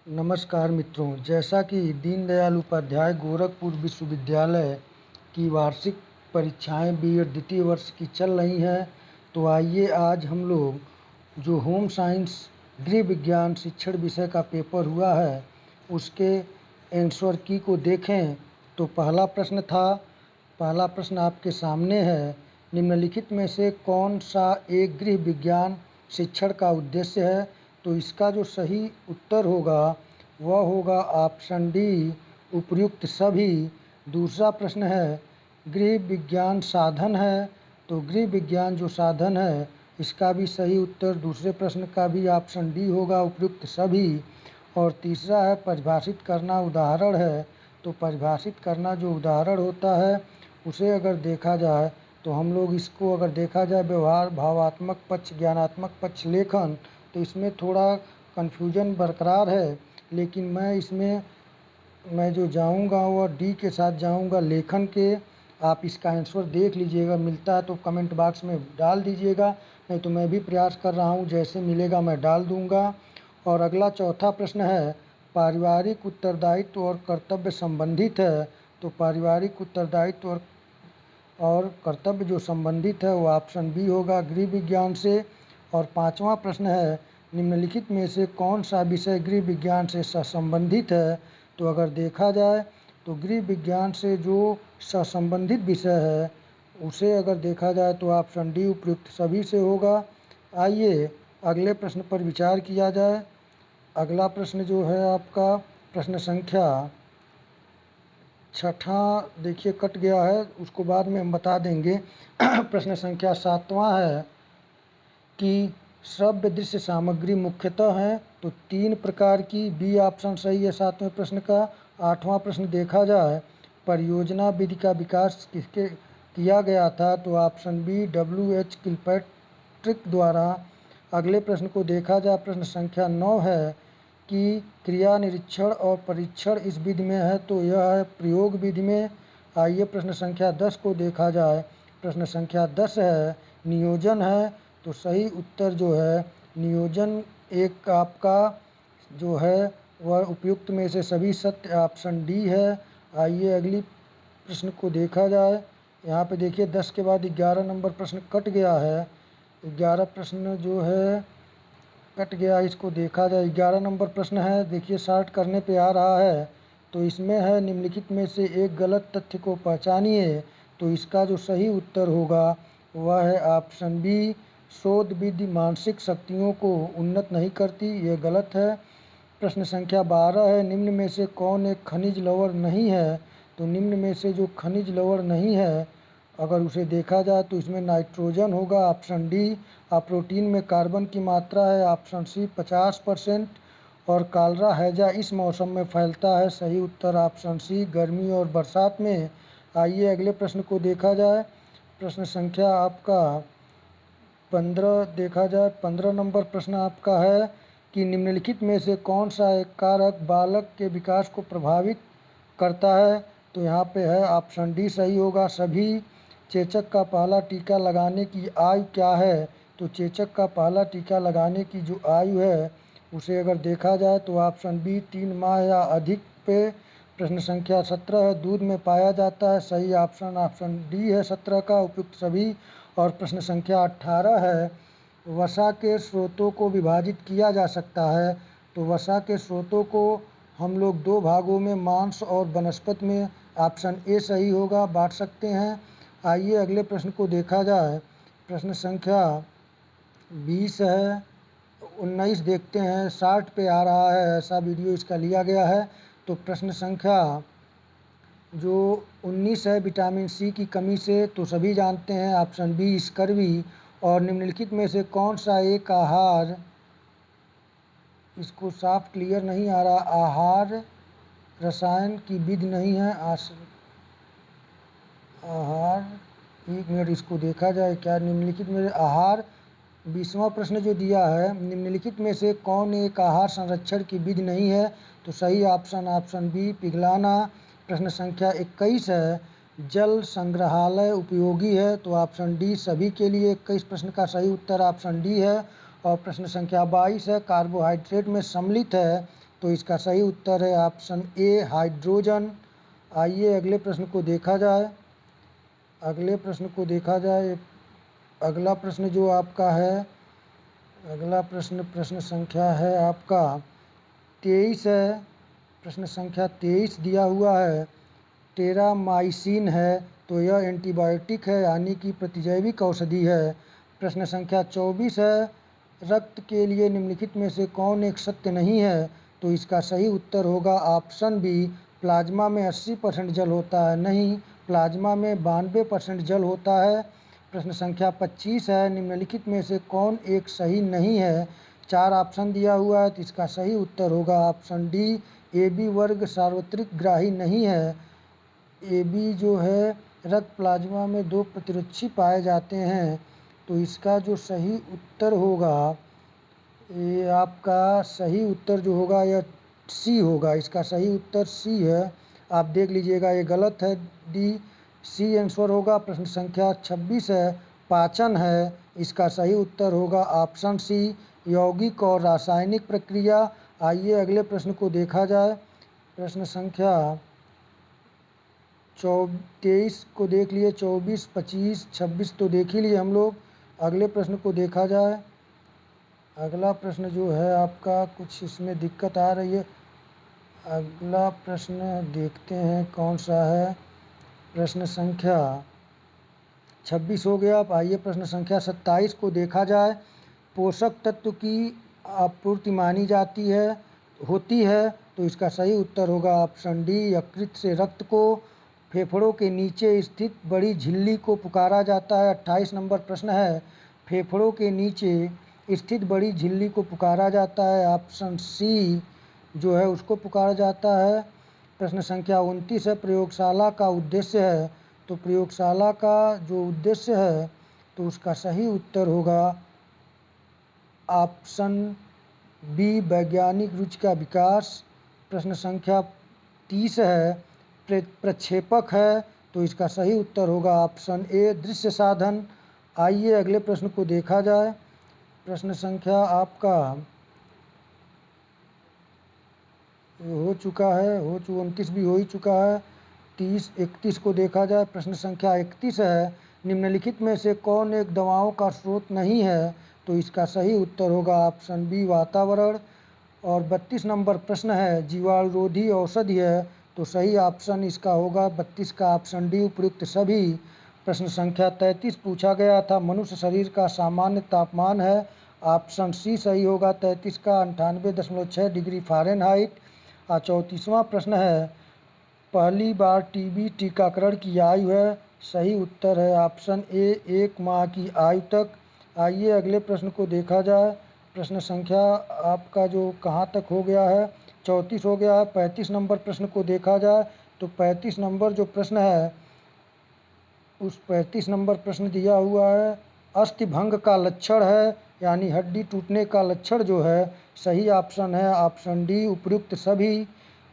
नमस्कार मित्रों, जैसा कि दीनदयाल उपाध्याय गोरखपुर विश्वविद्यालय की वार्षिक परीक्षाएं बीएड द्वितीय वर्ष की चल रही हैं, तो आइए आज हम लोग जो होम साइंस गृह विज्ञान शिक्षण विषय का पेपर हुआ है उसके आंसर की को देखें। तो पहला प्रश्न आपके सामने है, निम्नलिखित में से कौन सा एक गृह विज्ञान शिक्षण का उद्देश्य है? तो इसका जो सही उत्तर होगा वह होगा ऑप्शन डी, उपर्युक्त सभी। दूसरा प्रश्न है, गृह विज्ञान साधन है, तो गृह विज्ञान जो साधन है इसका भी सही उत्तर दूसरे प्रश्न का भी ऑप्शन डी होगा, उपर्युक्त सभी। और तीसरा है, परिभाषित करना उदाहरण है, तो परिभाषित करना जो उदाहरण होता है उसे अगर देखा जाए तो हम लोग इसको अगर देखा जाए व्यवहार, भावात्मक पक्ष, ज्ञानात्मक पक्ष, लेखन, तो इसमें थोड़ा कन्फ्यूजन बरकरार है। लेकिन मैं जो जाऊंगा वह डी के साथ जाऊंगा, लेखन के। आप इसका आंसर देख लीजिएगा, मिलता है तो कमेंट बॉक्स में डाल दीजिएगा, नहीं तो मैं भी प्रयास कर रहा हूं, जैसे मिलेगा मैं डाल दूंगा। और अगला चौथा प्रश्न है, पारिवारिक उत्तरदायित्व और कर्तव्य संबंधित है, तो पारिवारिक उत्तरदायित्व और कर्तव्य जो संबंधित है वो ऑप्शन बी होगा, गृह विज्ञान से। और पांचवा प्रश्न है, निम्नलिखित में से कौन सा विषय गृह विज्ञान से संबंधित है? तो अगर देखा जाए तो गृह विज्ञान से जो संबंधित विषय है उसे अगर देखा जाए तो ऑप्शन डी, उपयुक्त सभी से होगा। आइए अगले प्रश्न पर विचार किया जाए। अगला प्रश्न जो है आपका प्रश्न संख्या छठा, देखिए कट गया है, उसको बाद में हम बता देंगे। प्रश्न संख्या 7वां है कि श्रव्य दृश्य सामग्री मुख्यतः है, तो 3 प्रकार की, बी ऑप्शन सही है 7वें प्रश्न का। 8वां प्रश्न देखा जाए, परियोजना विधि का विकास किसके किया गया था? तो ऑप्शन बी, WH किलपैट्रिक द्वारा। अगले प्रश्न को देखा जाए, प्रश्न संख्या 9 है कि क्रिया, निरीक्षण और परीक्षण इस विधि में है, तो यह है प्रयोग विधि में। आइए प्रश्न संख्या 10 को देखा जाए। प्रश्न संख्या 10 है, नियोजन है, तो सही उत्तर जो है नियोजन एक आपका जो है वह उपयुक्त में से सभी सत्य, ऑप्शन डी है। आइए अगली प्रश्न को देखा जाए। यहाँ पे देखिए 10 के बाद 11 नंबर प्रश्न कट गया है। 11 प्रश्न जो है कट गया, इसको देखा जाए। 11 नंबर प्रश्न है, देखिए शार्ट करने पे आ रहा है, तो इसमें है निम्नलिखित में से एक गलत तथ्य को पहचानिए। तो इसका जो सही उत्तर होगा वह है ऑप्शन बी, शोध विधि मानसिक शक्तियों को उन्नत नहीं करती, ये गलत है। प्रश्न संख्या 12 है, निम्न में से कौन एक खनिज लवण नहीं है? तो निम्न में से जो खनिज लवण नहीं है अगर उसे देखा जाए तो इसमें नाइट्रोजन होगा, ऑप्शन डी। और प्रोटीन में कार्बन की मात्रा है, ऑप्शन सी 50%। और कालरा हैजा इस मौसम में फैलता है, सही उत्तर ऑप्शन सी, गर्मी और बरसात में। आइए अगले प्रश्न को देखा जाए। प्रश्न संख्या आपका 15 देखा जाए। 15 नंबर प्रश्न आपका है कि निम्नलिखित में से कौन सा एक कारक बालक के विकास को प्रभावित करता है? तो यहाँ पे है ऑप्शन डी सही होगा, सभी। चेचक का पहला टीका लगाने की आयु क्या है? तो चेचक का पहला टीका लगाने की जो आयु है उसे अगर देखा जाए तो ऑप्शन बी, 3 माह या अधिक पे। प्रश्न संख्या 17 है, दूध में पाया जाता है, सही ऑप्शन डी है 17 का, उपयुक्त सभी। और प्रश्न संख्या 18 है, वसा के स्रोतों को विभाजित किया जा सकता है, तो वसा के स्रोतों को हम लोग 2 भागों में, मांस और वनस्पति में, ऑप्शन ए सही होगा, बांट सकते हैं। आइए अगले प्रश्न को देखा जाए। प्रश्न संख्या 20 है, 19 देखते हैं, 60 पे आ रहा है, ऐसा वीडियो इसका लिया गया है। तो प्रश्न संख्या जो 19 है, विटामिन सी की कमी से, तो सभी जानते हैं ऑप्शन बी, स्कर्वी। और निम्नलिखित में से कौन सा एक आहार, इसको साफ क्लियर नहीं आ रहा, आहार रसायन की विधि नहीं है, आहार, एक मिनट इसको देखा जाए क्या निम्नलिखित में आहार। 20वां प्रश्न जो दिया है, निम्नलिखित में से कौन एक आहार संरक्षण की विधि नहीं है? तो सही ऑप्शन बी, पिघलाना। प्रश्न संख्या 21 है, जल संग्रहालय उपयोगी है, तो ऑप्शन डी सभी के लिए 21 प्रश्न का सही उत्तर ऑप्शन डी है। और प्रश्न संख्या 22 है, कार्बोहाइड्रेट में सम्मिलित है, तो इसका सही उत्तर है ऑप्शन ए हाइड्रोजन। आइए अगले प्रश्न को देखा जाए। अगले प्रश्न को देखा जाए। अगला प्रश्न जो आपका है, अगला प्रश्न संख्या है आपका 23 है। प्रश्न संख्या 23 दिया हुआ है, टेरामाइसिन है तो यह एंटीबायोटिक है यानी कि प्रतिजैविक औषधि है। प्रश्न संख्या 24 है, रक्त के लिए निम्नलिखित में से कौन एक सत्य नहीं है, तो इसका सही उत्तर होगा ऑप्शन बी प्लाज्मा में 80% जल होता है। नहीं, प्लाज्मा में 92% जल होता है। प्रश्न संख्या 25 है, निम्नलिखित में से कौन एक सही नहीं है। 4 ऑप्शन दिया हुआ है तो इसका सही उत्तर होगा ऑप्शन डी ए बी वर्ग सार्वत्रिक ग्राही नहीं है। ए बी जो है रक्त प्लाज्मा में 2 प्रतिरक्षी पाए जाते हैं, तो इसका जो सही उत्तर होगा, ये आपका सही उत्तर जो होगा यह सी होगा। इसका सही उत्तर सी है। आप देख लीजिएगा, ये गलत है, डी सी आंसर होगा। प्रश्न संख्या 26 है, पाचन है, इसका सही उत्तर होगा ऑप्शन सी यौगिक और रासायनिक प्रक्रिया। आइए अगले प्रश्न को देखा जाए। प्रश्न संख्या 23 को देख लिए, 24, 25, 26 तो देख ही लिए हम लोग। अगले प्रश्न को देखा जाए। अगला प्रश्न जो है आपका कुछ इसमें दिक्कत आ रही है। अगला प्रश्न देखते हैं कौन सा है। प्रश्न संख्या 26 हो गया। अब आइए प्रश्न संख्या 27 को देखा जाए। पोषक तत्व की आपूर्ति मानी जाती है होती है, तो इसका सही उत्तर होगा ऑप्शन डी यकृत से रक्त को। फेफड़ों के नीचे स्थित बड़ी झिल्ली को पुकारा जाता है। 28 नंबर प्रश्न है, फेफड़ों के नीचे स्थित बड़ी झिल्ली को पुकारा जाता है। ऑप्शन सी जो है उसको पुकारा जाता है। प्रश्न संख्या 29 है, प्रयोगशाला का उद्देश्य है, तो प्रयोगशाला का जो उद्देश्य है तो उसका सही उत्तर होगा ऑप्शन बी वैज्ञानिक रुचि का विकास। प्रश्न संख्या 30 है, प्रक्षेपक है, तो इसका सही उत्तर होगा ऑप्शन ए दृश्य साधन। आइए अगले प्रश्न को देखा जाए। प्रश्न संख्या आपका हो चुका है, 29 भी हो ही चुका है। 30, 31 को देखा जाए। प्रश्न संख्या 31 है, निम्नलिखित में से कौन एक दवाओं का स्रोत नहीं है, तो इसका सही उत्तर होगा ऑप्शन बी वातावरण। और 32 नंबर प्रश्न है, जीवाणुरोधी औषधि है, तो सही ऑप्शन इसका होगा 32 का ऑप्शन डी उपयुक्त सभी। प्रश्न संख्या 33 पूछा गया था, मनुष्य शरीर का सामान्य तापमान है, ऑप्शन सी सही होगा 33 का 98.6 डिग्री फ़ारेनहाइट। 34वां प्रश्न है, पहली बार टीबी टीकाकरण की आयु है, सही उत्तर है ऑप्शन ए 1 माह की आयु तक। आइए अगले प्रश्न को देखा जाए। प्रश्न संख्या आपका जो कहाँ तक हो गया है, 34 हो गया है। 35 नंबर प्रश्न को देखा जाए तो 35 नंबर जो प्रश्न है, उस 35 नंबर प्रश्न दिया हुआ है, अस्थि भंग का लक्षण है यानी हड्डी टूटने का लक्षण जो है, सही ऑप्शन है ऑप्शन डी उपयुक्त सभी।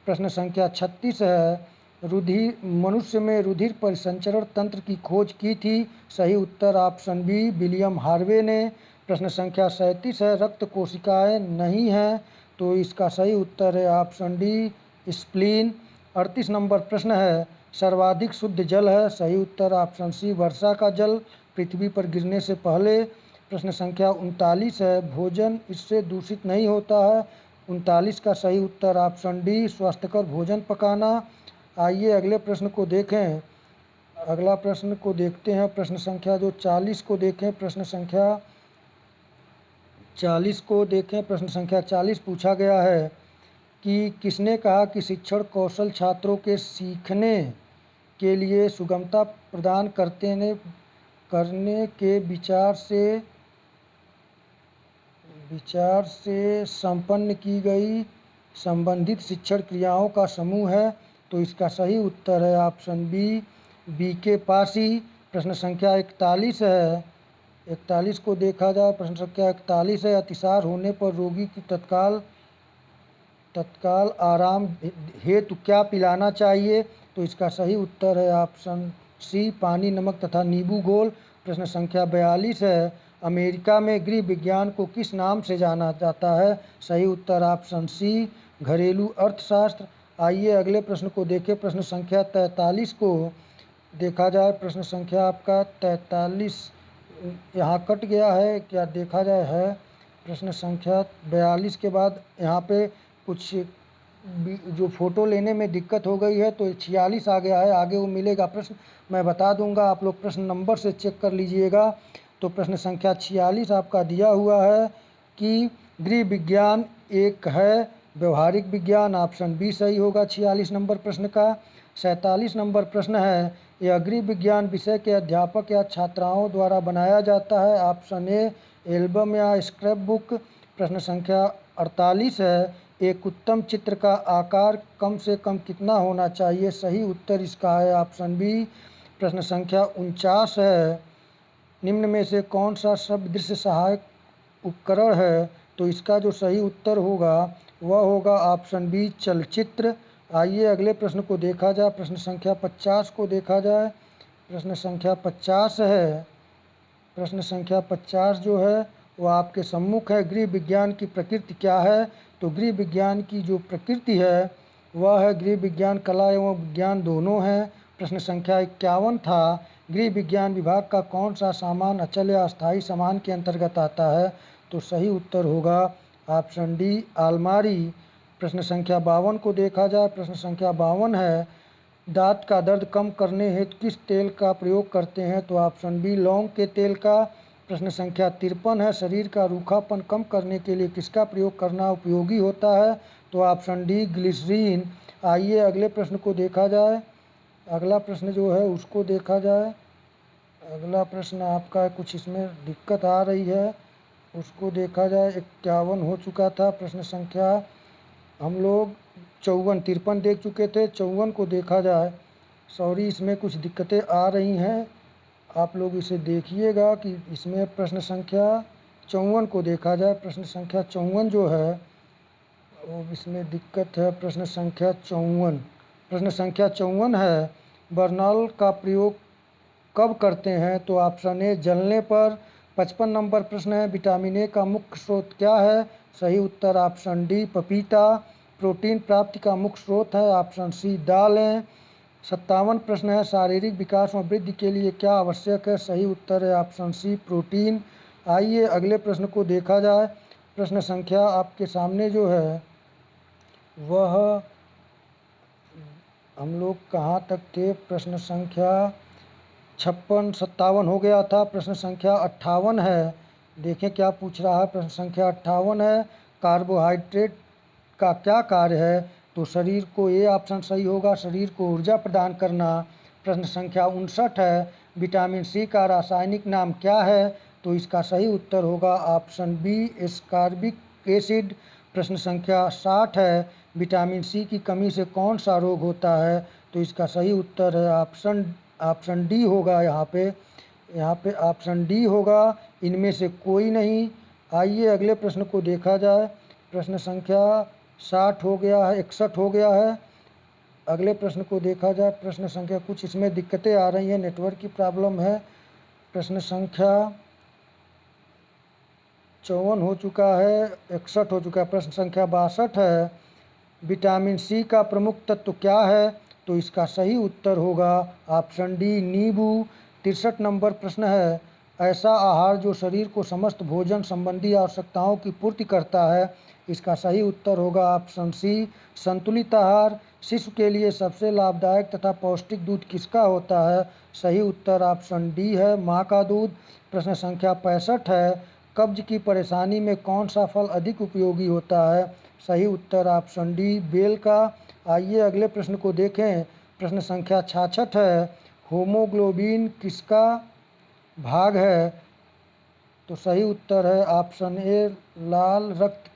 प्रश्न संख्या 36 है, मनुष्य में रुधिर परिसंचरण तंत्र की खोज की थी, सही उत्तर ऑप्शन बी विलियम हार्वे ने। प्रश्न संख्या 37 है, रक्त कोशिकाएं नहीं हैं, तो इसका सही उत्तर है ऑप्शन डी स्प्लीन। 38 नंबर प्रश्न है, सर्वाधिक शुद्ध जल है, सही उत्तर ऑप्शन सी वर्षा का जल पृथ्वी पर गिरने से पहले। प्रश्न संख्या 39 है, भोजन इससे दूषित नहीं होता है, 39 का सही उत्तर ऑप्शन डी स्वास्थ्यकर भोजन पकाना। आइए अगले प्रश्न को देखें। अगला प्रश्न को देखते हैं। प्रश्न संख्या जो 40 को देखें। प्रश्न संख्या 40 को देखें। प्रश्न संख्या 40 पूछा गया है कि किसने कहा कि शिक्षण कौशल छात्रों के सीखने के लिए सुगमता प्रदान करने के विचार से संपन्न की गई संबंधित शिक्षण क्रियाओं का समूह है, तो इसका सही उत्तर है ऑप्शन बी के पासी। प्रश्न संख्या 41 है, 41 को देखा जाए। प्रश्न संख्या 41 है, अतिसार होने पर रोगी की तत्काल आराम हेतु क्या पिलाना चाहिए, तो इसका सही उत्तर है ऑप्शन सी पानी, नमक तथा नींबू घोल। प्रश्न संख्या 42 है, अमेरिका में गृह विज्ञान को किस नाम से जाना जाता है? सही उत्तर ऑप्शन सी, घरेलू अर्थशास्त्र। आइए अगले प्रश्न को देखें। प्रश्न संख्या 43 को देखा जाए। प्रश्न संख्या आपका 43 यहाँ कट गया है क्या, देखा जाए है। प्रश्न संख्या 42 के बाद यहाँ पे कुछ जो फोटो लेने में दिक्कत हो गई है तो 46 आ गया है, आगे वो मिलेगा प्रश्न मैं बता दूंगा, आप लोग प्रश्न नंबर से चेक कर लीजिएगा। तो प्रश्न संख्या 46 आपका दिया हुआ है कि गृह विज्ञान एक है व्यवहारिक विज्ञान, ऑप्शन बी सही होगा 46 नंबर प्रश्न का। 47 नंबर प्रश्न है, यह गृह विज्ञान विषय के अध्यापक या छात्राओं द्वारा बनाया जाता है, ऑप्शन ए एल्बम या स्क्रैप बुक। प्रश्न संख्या 48 है, एक उत्तम चित्र का आकार कम से कम कितना होना चाहिए? सही उत्तर इसका है ऑप्शन बी। प्रश्न संख्या 49 है, निम्न में से कौन सा शब्द दृश्य सहायक उपकरण है? तो इसका जो सही उत्तर होगा वह होगा ऑप्शन बी चलचित्र। आइए अगले प्रश्न को देखा जाए। प्रश्न संख्या 50 को देखा जाए। प्रश्न संख्या 50 है, प्रश्न संख्या 50 जो है वो आपके सम्मुख है। गृह विज्ञान की प्रकृति क्या है? तो गृह विज्ञान की जो प्रकृति है वह है, गृह विज्ञान कला एवं विज्ञान दोनों है। प्रश्न संख्या 51 था, गृह विज्ञान विभाग का कौन सा सामान अचल या अस्थायी सामान के अंतर्गत आता है? तो सही उत्तर होगा ऑप्शन डी अलमारी। प्रश्न संख्या 52 को देखा जाए। प्रश्न संख्या 52 है, दांत का दर्द कम करने हेतु किस तेल का प्रयोग करते हैं? तो ऑप्शन बी लौंग के तेल का। प्रश्न संख्या 53 है, शरीर का रूखापन कम करने के लिए किसका प्रयोग करना उपयोगी होता है? तो ऑप्शन डी ग्लिसरीन। आइए अगले प्रश्न को देखा जाए। अगला प्रश्न जो है उसको देखा जाए। अगला प्रश्न आपका कुछ इसमें दिक्कत आ रही है, उसको देखा जाए। 51 हो चुका था। प्रश्न संख्या हम लोग 54 53 देख चुके थे, 54 को देखा जाए। सॉरी, इसमें कुछ दिक्कतें आ रही हैं, आप लोग इसे देखिएगा कि इसमें प्रश्न संख्या 54 को देखा जाए। प्रश्न संख्या 54 जो है वो इसमें दिक्कत है। प्रश्न संख्या 54, प्रश्न संख्या 54 है, बर्नॉल का प्रयोग कब करते हैं? तो ऑप्शन ए जलने पर। 55 नंबर प्रश्न है, विटामिन ए का मुख्य स्रोत क्या है? सही उत्तर ऑप्शन डी पपीता। प्रोटीन प्राप्ति का मुख्य स्रोत है, ऑप्शन सी दालें। 57 प्रश्न है, शारीरिक विकास व वृद्धि के लिए क्या आवश्यक है? सही उत्तर है ऑप्शन सी प्रोटीन। आइए अगले प्रश्न को देखा जाए। प्रश्न संख्या आपके सामने जो है वह हम लोग कहाँ तक थे? प्रश्न संख्या 56 57 हो गया था। प्रश्न संख्या 58 है, देखें क्या पूछ रहा है। प्रश्न संख्या 58 है, कार्बोहाइड्रेट का क्या कार्य है? तो शरीर को, ये ऑप्शन सही होगा, शरीर को ऊर्जा प्रदान करना। प्रश्न संख्या 59 है, विटामिन सी का रासायनिक नाम क्या है? तो इसका सही उत्तर होगा ऑप्शन बी एस्कॉर्बिक एसिड। प्रश्न संख्या 60 है, विटामिन सी की कमी से कौन सा रोग होता है? तो इसका सही उत्तर है ऑप्शन डी होगा। यहाँ पे ऑप्शन डी होगा, इनमें से कोई नहीं। आइए अगले प्रश्न को देखा जाए। प्रश्न संख्या 60 हो गया है, 61 हो गया है। अगले प्रश्न को देखा जाए। प्रश्न संख्या कुछ इसमें दिक्कतें आ रही हैं, नेटवर्क की प्रॉब्लम है। प्रश्न संख्या 54 हो चुका है, 61 हो चुका है। प्रश्न संख्या 62 है, विटामिन सी का प्रमुख तत्व क्या है? तो इसका सही उत्तर होगा ऑप्शन डी नींबू। 63 नंबर प्रश्न है, ऐसा आहार जो शरीर को समस्त भोजन संबंधी आवश्यकताओं की पूर्ति करता है? इसका सही उत्तर होगा ऑप्शन सी संतुलित आहार। शिशु के लिए सबसे लाभदायक तथा पौष्टिक दूध किसका होता है? सही उत्तर ऑप्शन डी है, माँ का दूध। प्रश्न संख्या 65 है, कब्ज की परेशानी में कौन सा फल अधिक उपयोगी होता है? सही उत्तर ऑप्शन डी बेल का। आइए अगले प्रश्न को देखें। प्रश्न संख्या 66 है, होमोग्लोबिन किसका भाग है? तो सही उत्तर है ऑप्शन ए लाल रक्त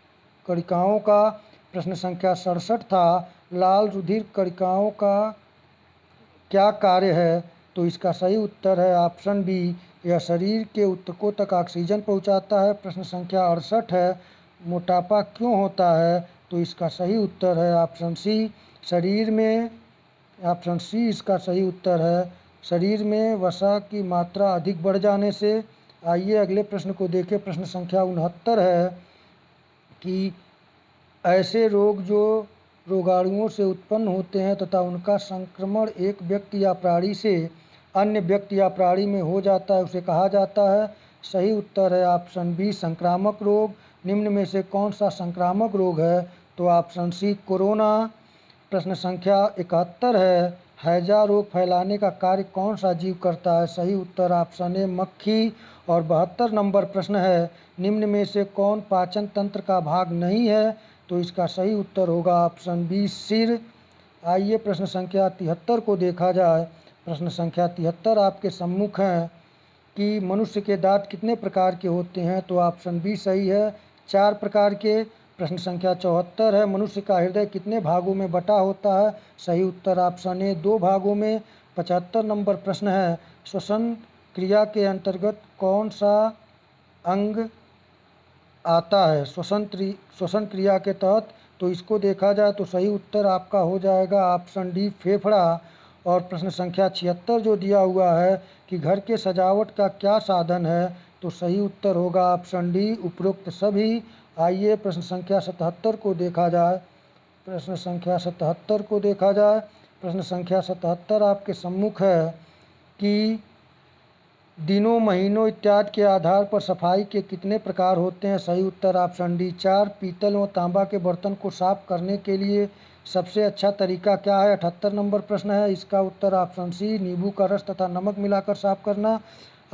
कणिकाओं का। प्रश्न संख्या 67 था, लाल रुधिर कणिकाओं का क्या कार्य है? तो इसका सही उत्तर है ऑप्शन बी, यह शरीर के ऊतकों तक ऑक्सीजन पहुंचाता है। प्रश्न संख्या 68 है, मोटापा क्यों होता है? तो इसका सही उत्तर है ऑप्शन सी, शरीर में, ऑप्शन सी इसका सही उत्तर है, शरीर में वसा की मात्रा अधिक बढ़ जाने से। आइए अगले प्रश्न को देखें। प्रश्न संख्या 69 है कि ऐसे रोग जो रोगाणुओं से उत्पन्न होते हैं तथा उनका संक्रमण एक व्यक्ति या प्राणी से अन्य व्यक्ति या प्राणी में हो जाता है, उसे कहा जाता है। सही उत्तर है ऑप्शन बी, संक्रामक रोग। निम्न में से कौन सा संक्रामक रोग है? तो ऑप्शन सी, कोरोना। प्रश्न संख्या 71 है, हैजा रोग फैलाने का कार्य कौन सा जीव करता है? सही उत्तर ऑप्शन ए, मक्खी। और 72 नंबर प्रश्न है, निम्न में से कौन पाचन तंत्र का भाग नहीं है? तो इसका सही उत्तर होगा ऑप्शन बी, सिर। आइए प्रश्न संख्या 73 को देखा जाए। प्रश्न संख्या 73 आपके सम्मुख है कि मनुष्य के दांत कितने प्रकार के होते हैं? तो ऑप्शन बी सही है, 4 प्रकार के। प्रश्न संख्या 74 है, मनुष्य का हृदय कितने भागों में बटा होता है? सही उत्तर ऑप्शन ए, 2 भागों में। 75 नंबर प्रश्न है, श्वसन क्रिया के अंतर्गत कौन सा अंग आता है श्वसन क्रिया के तहत? तो इसको देखा जाए तो सही उत्तर आपका हो जाएगा ऑप्शन डी, फेफड़ा। और प्रश्न संख्या 76 जो दिया हुआ है कि घर के सजावट का क्या साधन है? तो सही उत्तर होगा ऑप्शन डी, उपरोक्त सभी। आइए प्रश्न संख्या 77 को देखा जाए। प्रश्न संख्या 77 को देखा जाए। प्रश्न संख्या 77 आपके सम्मुख है कि दिनों, महीनों इत्यादि के आधार पर सफाई के कितने प्रकार होते हैं? सही उत्तर ऑप्शन डी, 4। पीतल व तांबा के बर्तन को साफ करने के लिए सबसे अच्छा तरीका क्या है? 78 नंबर प्रश्न है, इसका उत्तर ऑप्शन सी, नींबू का रस तथा नमक मिलाकर साफ करना।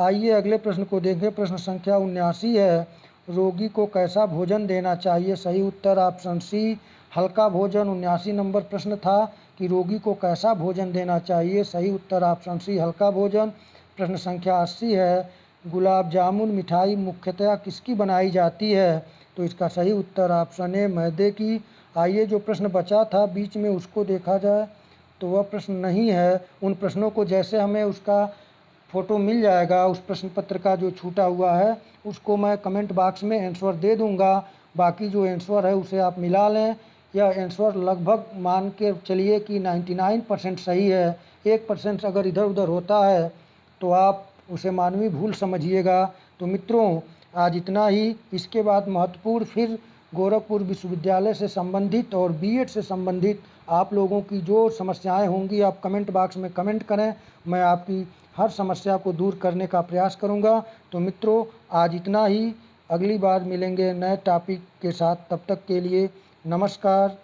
आइए अगले प्रश्न को देखें। प्रश्न संख्या 79 है, रोगी को कैसा भोजन देना चाहिए? सही उत्तर ऑप्शन सी, हल्का भोजन। 79 नंबर प्रश्न था कि रोगी को कैसा भोजन देना चाहिए? सही उत्तर ऑप्शन सी, हल्का भोजन। प्रश्न संख्या 80 है, गुलाब जामुन मिठाई मुख्यतया किसकी बनाई जाती है? तो इसका सही उत्तर ऑप्शन ए, मैदे की। आइए जो प्रश्न बचा था बीच में उसको देखा जाए। तो वह प्रश्न नहीं है। उन प्रश्नों को जैसे हमें उसका फ़ोटो मिल जाएगा, उस प्रश्न पत्र का जो छूटा हुआ है उसको मैं कमेंट बॉक्स में आंसर दे दूंगा। बाकी जो आंसर है उसे आप मिला लें। यह आंसर लगभग मान के चलिए कि 99% सही है। 1% अगर इधर उधर होता है तो आप उसे मानवीय भूल समझिएगा। तो मित्रों, आज इतना ही। इसके बाद महत्वपूर्ण फिर गोरखपुर विश्वविद्यालय से संबंधित और बीएड से संबंधित आप लोगों की जो समस्याएं होंगी, आप कमेंट बॉक्स में कमेंट करें। मैं आपकी हर समस्या को दूर करने का प्रयास करूंगा। तो मित्रों, आज इतना ही। अगली बार मिलेंगे नए टॉपिक के साथ। तब तक के लिए नमस्कार।